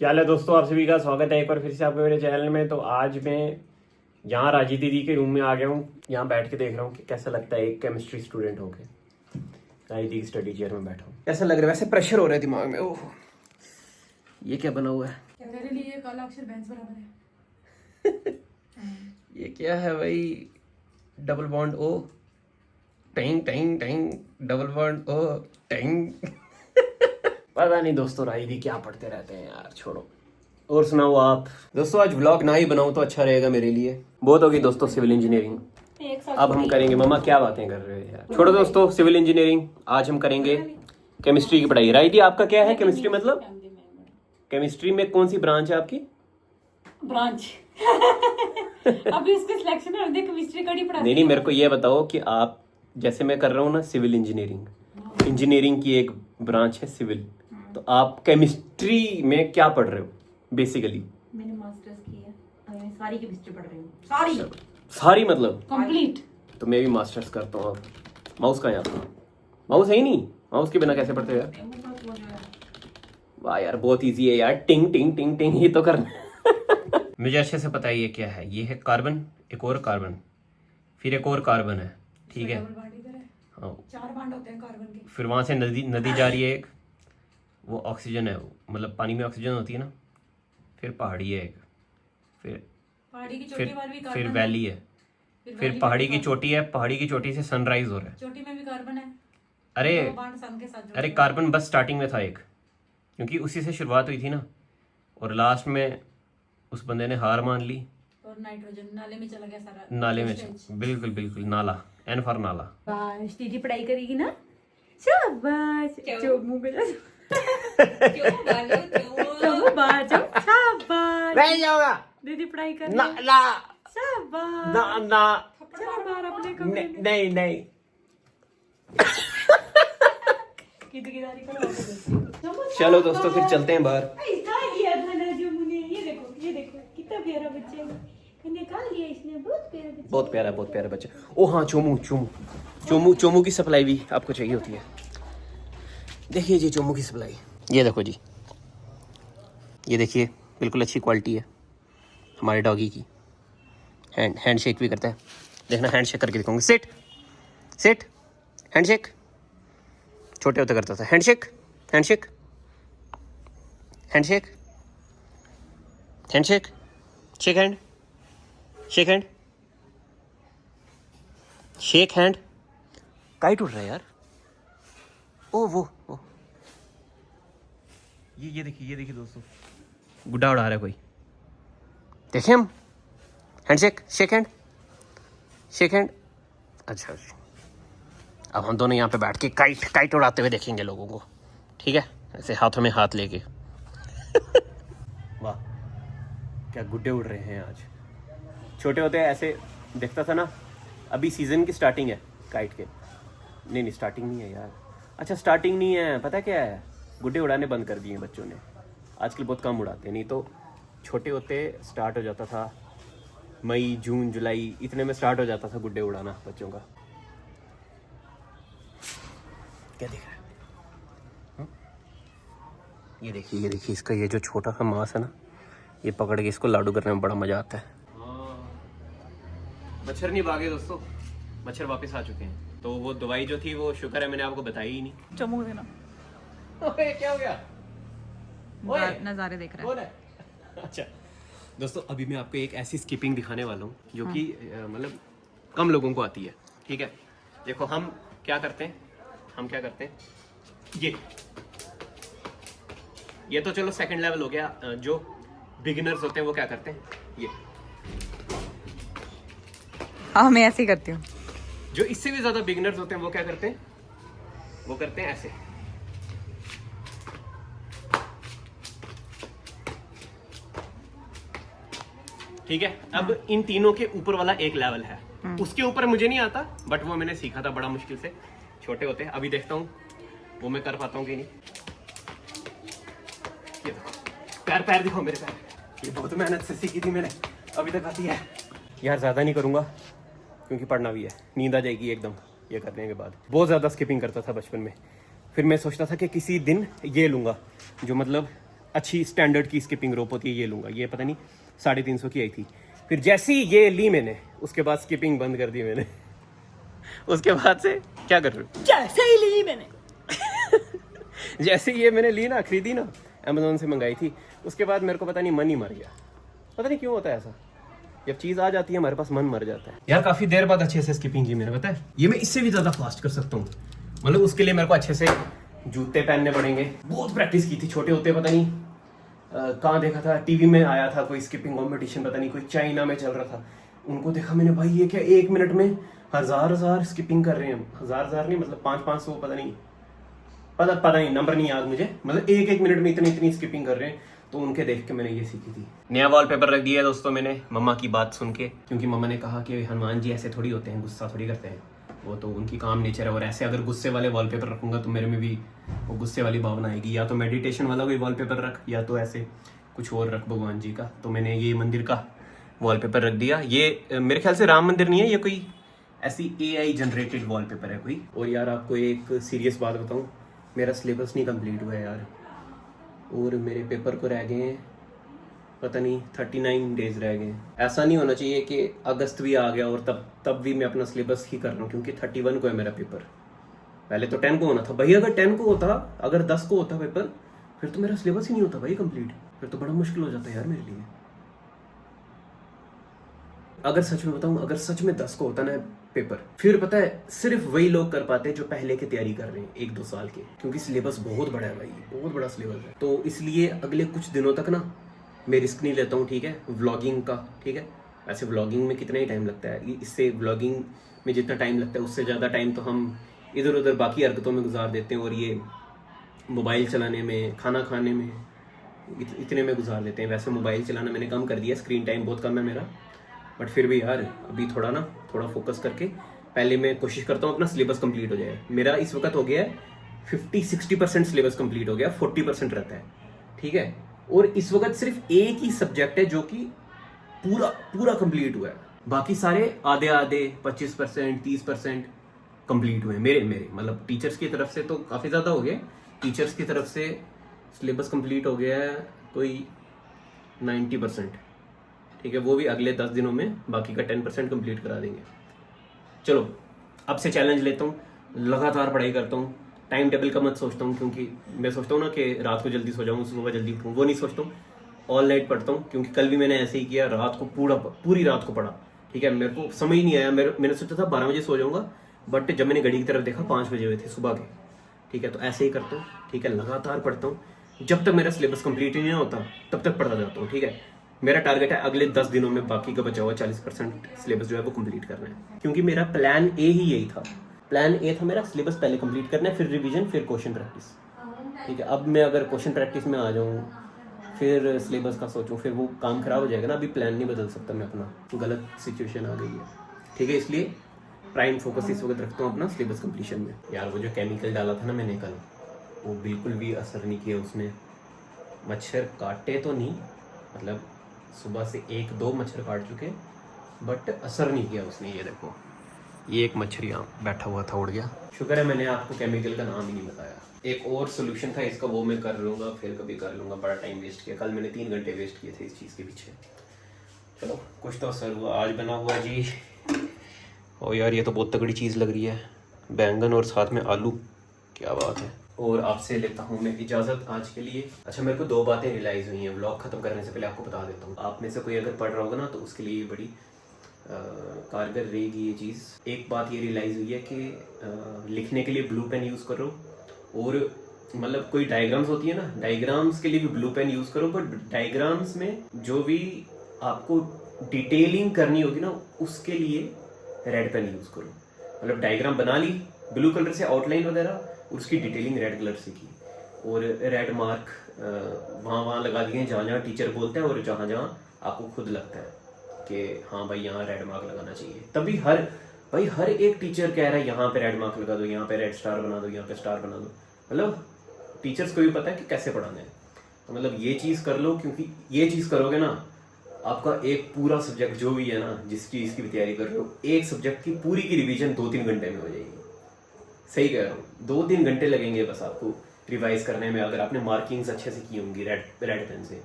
क्या हाल है दोस्तों, आप सभी का स्वागत है एक बार फिर से आपके मेरे चैनल में। तो आज मैं यहाँ राजी दीदी के रूम में आ गया हूँ। यहाँ बैठ के देख रहा हूँ कि कैसा लगता है एक केमिस्ट्री स्टूडेंट होके राजी दी की स्टडी चेयर में बैठा हूँ। कैसा लग रहा है? वैसे प्रेशर हो रहा है दिमाग में। ओह, ये क्या बना हुआ है? क्या तेरे लिए काला अक्षर भैंस बराबर है? ये क्या है भाई? Double bond O tang tang tang, double bond O tang. पता नहीं दोस्तों, राजी दी क्या पढ़ते रहते हैं यार, छोड़ो। और सुनाओ आप दोस्तों। आज व्लॉग ना ही बनाऊं तो अच्छा रहेगा मेरे लिए। बहुत होगी दोस्तों सिविल इंजीनियरिंग, अब हम करेंगे। मम्मा क्या बातें कर रहे हैं यार, छोड़ो दोस्तों सिविल इंजीनियरिंग। आज हम करेंगे केमिस्ट्री की पढ़ाई। राई दी आपका क्या है केमिस्ट्री मतलब? केमिस्ट्री में कौन सी ब्रांच है आपकी? ब्रांच अभी इसका सिलेक्शन है, देख केमिस्ट्री का ही पढ़ा। नहीं, मेरे को ये बताओ कि आप जैसे मैं कर रहा हूँ ना सिविल इंजीनियरिंग, इंजीनियरिंग की एक ब्रांच है सिविल, तो आप केमिस्ट्री में क्या पढ़ रहे हो बेसिकली? मैंने मास्टर्स की है, मैं सारी केमिस्ट्री पढ़ रही हूँ। सारी मतलब कंप्लीट। तो मैं भी मास्टर्स करता हूँ। अब माउस कहाँ है आपका? माउस है ही नहीं। माउस के बिना कैसे पढ़ते हो यार? वाह यार, बहुत इजी है यार। टिंग टिंग टिंग टिंग ही तो करना। मुझे अच्छे से पता है ये क्या है। ये है कार्बन, एक और कार्बन, फिर एक और कार्बन है, ठीक है? हाँ, 4 बांड होते हैं कार्बन के। फिर वहां से नदी जा रही है एक, वो ऑक्सीजन है, मतलब पानी में ऑक्सीजन होती है ना। फिर पहाड़ी है एक, फिर पहाड़ी की चोटी पर भी कार्बन फिर वैली है, फिर पहाड़ी की चोटी है, पहाड़ी की चोटी से सनराइज हो रहा है। चोटी में भी कार्बन है। अरे 2 बांड सन के साथ जुड़े अरे हुए हैं। कार्बन बस स्टार्टिंग में था एक, क्योंकि उसी से शुरुआत हुई थी ना, और लास्ट में उस बंदे ने हार मान ली और नाइट्रोजन नाले में चला गया सारा। नाले में। Wastage। बिल्कुल बिल्कुल, नाला, एन फॉर नाला। बस दीदी पढ़ाई करेगी ना, शाबाश। जो मुंह पे शाबाश। नहीं जाऊंगा दीदी पढ़ाई कर ना रही है। ना शाबाश। ना ना। चलो बाहर अपने कमरे में। नहीं नहीं। गिरगिरारी करवा के देती। चलो दोस्तों फिर चलते हैं बाहर। ऐसा किया था ना जो मुझे, ये देखो कितना प्यारा बच्चा है। निकाल लिया इसने, बहुत प्यारा बच्चा। बहुत प्यारा बच्चा। ओ हाँ, चोमू चोमू चोमू चोमू की सप्लाई भी आपको चाहिए होती है। देखिए जी चोमू की सप्लाई, ये देखो जी, ये देखिए बिल्कुल अच्छी क्वालिटी है हमारे डॉगी की। हैंड शेक भी करता है, देखना हैंड शेक करके दिखाऊंगा। Sit sit, hand shake. छोटे होते करता था hand shake, hand shake, hand shake, hand shake, shake hand, shake hand, shake hand. Kite उड़ रहा है यार। ओ वो ये देखिए दोस्तों, गुड्डा उड़ा रहा है कोई। देखें हम, hand shake, shake hand, shake hand. अच्छा जी, अब हम दोनों यहाँ पे बैठ के काइट उड़ाते हुए देखेंगे लोगों को, ठीक है? ऐसे हाथों में हाथ लेके। वाह, क्या गुड्डे उड़ रहे हैं आज। छोटे होते ऐसे देखता था ना। अभी सीजन की स्टार्टिंग है काइट के। नहीं स्टार्टिंग नहीं है यार। अच्छा स्टार्टिंग नहीं है, पता क्या है, गुड्डे उड़ाने बंद कर दिए हैं बच्चों ने आजकल, बहुत कम उड़ाते हैं। नहीं तो छोटे होते स्टार्ट हो जाता था, मई जून जुलाई इतने में स्टार्ट हो जाता था गुड्डे उड़ाना बच्चों का। क्या देख रहा है? ये देखिए इसका ये जो छोटा सा मांस है ना, ये पकड़ के इसको लाडू करने में बड़ा मजा आता है। मच्छर नहीं भागे दोस्तों, मच्छर वापस आ चुके हैं। तो वो दवाई जो थी वो शुक्र है मैंने आपको बताई ही नहीं। चमू देना। ओए क्या हो गया? नजारे देख रहा है। अच्छा दोस्तों, अभी मैं आपको एक ऐसी स्किपिंग दिखाने वाला हूँ जो कि मतलब कम लोगों को आती है, ठीक है? देखो हम क्या करते हैं, ये तो चलो सेकंड लेवल हो गया। जो बिगिनर्स होते हैं वो क्या करते हैं, ये। हाँ मैं ऐसे ही करती हूँ। जो इससे भी ज्यादा बिगिनर्स होते हैं वो क्या करते हैं, वो करते हैं ऐसे। ठीक है? अब इन तीनों के ऊपर वाला एक लेवल है, उसके ऊपर मुझे नहीं आता, बट वो मैंने सीखा था बड़ा मुश्किल से छोटे होते। अभी देखता हूँ वो मैं कर पाता हूँ कि नहीं। ये देखो, पैर दिखाओ मेरे पैर, ये बहुत मेहनत से सीखी थी मैंने, अभी तक आती है यार। ज्यादा नहीं करूंगा क्योंकि पढ़ना भी है, नींद आ जाएगी एकदम ये करने के बाद। बहुत ज़्यादा स्किपिंग करता था बचपन में। फिर मैं सोचता था कि किसी दिन ये लूँगा जो मतलब अच्छी स्टैंडर्ड की स्किपिंग रोप होती है ये लूँगा। ये पता नहीं 350 की आई थी। फिर जैसे ही ये ली मैंने, उसके बाद स्किपिंग बंद कर दी मैंने। उसके बाद से क्या कर रहे हो? जैसे ही ली मैंने जैसे ही ये मैंने ली ना, खरीदी ना, अमेजोन से मंगाई थी, उसके बाद मेरे को पता नहीं मन ही मर गया। पता नहीं क्यों होता है ऐसा, जब चीज़ आ जाती है हमारे पास मन मर जाता है। यार काफ़ी देर बाद अच्छे से स्किपिंग की मैंने, पता है ये मैं इससे भी ज़्यादा फास्ट कर सकता हूँ। मतलब उसके लिए मेरे को अच्छे से जूते पहनने पड़ेंगे। बहुत प्रैक्टिस की थी छोटे होते, पता नहीं कहाँ देखा था, टीवी में आया था कोई स्किपिंग कंपटीशन, पता नहीं कोई चाइना में चल रहा था, उनको देखा मैंने, भाई ये क्या 1 मिनट में हजार स्किपिंग कर रहे हैं। हजार नहीं, मतलब 500 पता नहीं, पता नहीं, नंबर नहीं याद मुझे, मतलब 1 मिनट में इतनी स्किपिंग कर रहे हैं। तो उनके देख के मैंने ये सीखी थी। नया वॉलपेपर रख दिया है दोस्तों मैंने, मम्मा की बात सुन के, क्योंकि मम्मा ने कहा कि हनुमान जी ऐसे थोड़ी होते हैं, गुस्सा थोड़ी करते हैं, वो तो उनकी काम नेचर है। और ऐसे अगर गुस्से वाले वॉलपेपर रखूंगा तो मेरे में भी वो गुस्से वाली भावना आएगी। या तो मेडिटेशन वाला कोई वॉलपेपर रख, या तो ऐसे कुछ और रख भगवान जी का। तो मैंने ये मंदिर का वॉलपेपर रख दिया। ये मेरे ख्याल से राम मंदिर नहीं है, ये कोई ऐसी AI जनरेटेड वॉलपेपर है कोई। और यार आपको एक सीरियस बात बताऊँ, मेरा सिलेबस नहीं कंप्लीट हुआ है यार, और मेरे पेपर को रह गए हैं पता नहीं 39 डेज रह गए। ऐसा नहीं होना चाहिए कि अगस्त भी आ गया और तब भी मैं अपना सिलेबस ही कर रहा हूँ, क्योंकि 31 को है मेरा पेपर। पहले तो 10 को होना था भाई। अगर 10 को होता, अगर 10 को होता पेपर, फिर तो मेरा सिलेबस ही नहीं होता भाई कंप्लीट। फिर तो बड़ा मुश्किल हो जाता है यार मेरे लिए। अगर सच में बताऊं, अगर सच में 10 को होता ना पेपर, फिर पता है सिर्फ वही लोग कर पाते हैं जो पहले की तैयारी कर रहे हैं 1-2 साल के, क्योंकि सिलेबस बहुत बड़ा है भाई, बहुत बड़ा सिलेबस है। तो इसलिए अगले कुछ दिनों तक ना मैं रिस्क नहीं लेता हूँ, ठीक है, व्लॉगिंग का, ठीक है। वैसे व्लॉगिंग में कितना ही टाइम लगता है, इससे व्लॉगिंग में जितना टाइम लगता है उससे ज़्यादा टाइम तो हम इधर उधर बाकी हरकतों में गुजार देते हैं, और ये मोबाइल चलाने में, खाना खाने में, इतने में गुजार देते हैं। वैसे मोबाइल चलाना मैंने कम कर दिया, स्क्रीन टाइम बहुत कम है मेरा, बट फिर भी यार अभी थोड़ा फोकस करके पहले मैं कोशिश करता हूँ अपना सिलेबस कंप्लीट हो जाए। मेरा इस वक्त हो गया है 50-60% सिलेबस कंप्लीट हो गया, 40% रहता है, ठीक है। और इस वक्त सिर्फ एक ही सब्जेक्ट है जो कि पूरा कंप्लीट हुआ है, बाकी सारे आधे 25% 30% कंप्लीट हुए मेरे मतलब टीचर्स की तरफ से तो काफ़ी ज़्यादा हो गया। टीचर्स की तरफ से सिलेबस कंप्लीट हो गया है कोई 90%, ठीक है। वो भी अगले 10 दिनों में बाकी का 10% कंप्लीट करा देंगे। चलो अब से चैलेंज लेता हूँ, लगातार पढ़ाई करता हूँ, टाइम टेबल का मत सोचता हूँ, क्योंकि मैं सोचता हूँ ना कि रात को जल्दी सो जाऊँ, सुबह जल्दी उठूँ, वो नहीं सोचता हूँ। ऑल नाइट पढ़ता हूँ, क्योंकि कल भी मैंने ऐसे ही किया, रात को पूरी रात को पढ़ा, ठीक है। मेरे को समझ नहीं आया, मैंने सोचा था 12 बजे सो जाऊँगा, बट जब मैंने घड़ी की तरफ देखा 5 बजे हुए थे सुबह के, ठीक है। तो ऐसे ही करता हूँ, ठीक है, लगातार पढ़ता हूँ, जब तक मेरा सिलेबस कंप्लीट ही नहीं होता तब तक पढ़ता जाता हूँ, ठीक है। मेरा टारगेट है अगले 10 दिनों में बाकी का बचा हुआ 40% सिलेबस जो है वो कंप्लीट करना है, क्योंकि मेरा प्लान ए ही यही था। प्लान ए था मेरा सिलेबस पहले कंप्लीट करना है, फिर रिवीजन, फिर क्वेश्चन प्रैक्टिस, ठीक है। अब मैं अगर क्वेश्चन प्रैक्टिस में आ जाऊँ फिर सिलेबस का सोचूं, फिर वो काम खराब हो जाएगा ना। अभी प्लान नहीं बदल सकता मैं अपना, गलत सिचुएशन आ गई है, ठीक है। इसलिए प्राइम फोकस इस वक्त रखता हूँ अपना सिलेबस कंप्लीशन में। यार वो जो केमिकल डाला था ना मैंने कल, वो बिल्कुल भी असर नहीं किया उसने। मच्छर काटे तो नहीं, मतलब सुबह से 1-2 मच्छर काट चुके, बट असर नहीं किया उसने। ये देखो, ये एक मच्छर यहाँ बैठा हुआ था, उड़ गया। शुक्र है मैंने आपको केमिकल का नाम ही नहीं बताया। एक और सोल्यूशन था इसका, वो मैं कर लूँगा, फिर कभी कर लूँगा। बड़ा टाइम वेस्ट किया कल मैंने, 3 घंटे वेस्ट किए थे इस चीज़ के पीछे। चलो कुछ तो असर हुआ। आज बना हुआ जी, ओ यार ये तो बहुत तगड़ी चीज़ लग रही है, बैंगन और साथ में आलू, क्या बात है। और आपसे लेता हूँ मैं इजाज़त आज के लिए। अच्छा, मेरे को 2 बातें रियलाइज़ हुई हैं व्लॉग ख़त्म करने से पहले, आपको बता देता हूँ। आप में से कोई अगर पढ़ रहा होगा ना तो उसके लिए बड़ी कारगर रहेगी ये चीज़। एक बात ये रियलाइज़ हुई है कि लिखने के लिए ब्लू पेन यूज़ करो, और मतलब कोई डायग्राम्स होती है ना, डायग्राम्स के लिए भी ब्लू पेन यूज़ करो, बट डायग्राम्स में जो भी आपको डिटेलिंग करनी होगी ना उसके लिए रेड पेन यूज़ करो। मतलब डायग्राम बना ली ब्लू कलर से, आउटलाइन वगैरह, उसकी डिटेलिंग रेड कलर से की, और रेड मार्क वहाँ लगा दिए जहाँ टीचर बोलते हैं, और जहाँ आपको खुद लगता है कि हाँ भाई यहाँ रेड मार्क लगाना चाहिए। तभी हर एक टीचर कह रहा है यहाँ पे रेड मार्क लगा दो, यहाँ पे रेड स्टार बना दो, यहाँ पे स्टार बना दो। मतलब टीचर्स को भी पता है कि कैसे पढ़ाना है। तो मतलब ये चीज़ कर लो, क्योंकि ये चीज़ करोगे ना, आपका एक पूरा सब्जेक्ट जो भी है ना, जिस चीज़ की भी तैयारी कर रहे हो, एक सब्जेक्ट की पूरी की रिवीजन 2-3 घंटे में हो जाएगी। सही कह रहा हूँ, 2-3 घंटे लगेंगे बस आपको रिवाइज करने में, अगर आपने मार्किंग्स अच्छे से की होंगी रेड पेन से।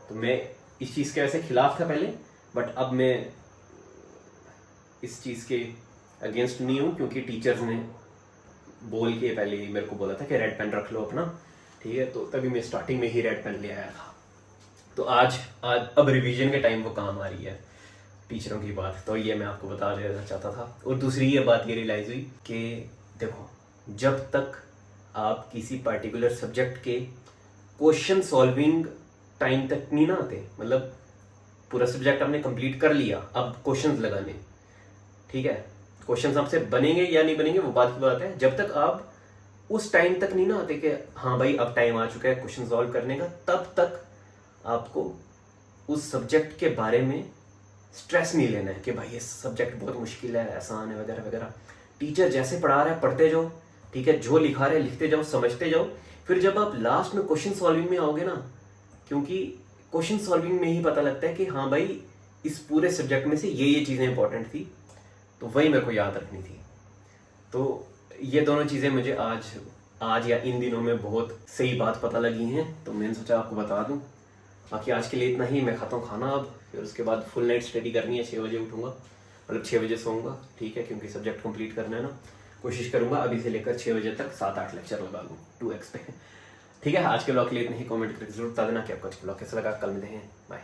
तो मैं इस चीज़ के वैसे खिलाफ था पहले, बट अब मैं इस चीज़ के अगेंस्ट नहीं हूँ, क्योंकि टीचर्स ने बोल के पहले ही मेरे को बोला था कि रेड पेन रख लो अपना, ठीक है। तो तभी मैं स्टार्टिंग में ही रेड पेन ले आया था। तो आज अब रिवीजन के टाइम वो काम आ रही है टीचरों की बात। तो ये मैं आपको बता देना चाहता था। और दूसरी ये बात ये रियलाइज हुई कि देखो, जब तक आप किसी पर्टिकुलर सब्जेक्ट के क्वेश्चन सॉल्विंग टाइम तक नहीं ना आते, मतलब पूरा सब्जेक्ट आपने कंप्लीट कर लिया, अब क्वेश्चंस लगाने, ठीक है, क्वेश्चंस आपसे बनेंगे या नहीं बनेंगे वो बात की बात है। जब तक आप उस टाइम तक नहीं ना आते कि हाँ भाई अब टाइम आ चुका है क्वेश्चन सॉल्व करने का, तब तक आपको उस सब्जेक्ट के बारे में स्ट्रेस नहीं लेना है कि भाई ये सब्जेक्ट बहुत मुश्किल है, आसान है वगैरह वगैरह। टीचर जैसे पढ़ा रहा है पढ़ते जाओ, ठीक है, जो लिखा रहा है लिखते जाओ, समझते जाओ। फिर जब आप लास्ट में क्वेश्चन सॉल्विंग में आओगे ना, क्योंकि क्वेश्चन सॉल्विंग में ही पता लगता है कि हाँ भाई इस पूरे सब्जेक्ट में से ये चीज़ें इंपॉर्टेंट थी, तो वही मेरे को याद रखनी थी। तो ये दोनों चीज़ें मुझे आज या इन दिनों में बहुत सही बात पता लगी हैं, तो मैंने सोचा आपको बता दूं। बाकी आज के लिए इतना ही। मैं खाता हूँ खाना अब, फिर उसके बाद फुल नाइट स्टडी करनी है। 6 बजे उठूँगा, मतलब 6 बजे सोऊंगा, ठीक है, क्योंकि सब्जेक्ट कंप्लीट करना है ना। कोशिश करूँगा अभी से लेकर 6 बजे तक 7-8 लेक्चर लगा लूँ 2x पे, ठीक है। आज के ब्लॉग के लिए इतना ही। कमेंट करके जरूर बता देना कि आपको ब्लॉग कैसा लगा। कल मिलते हैं, बाय।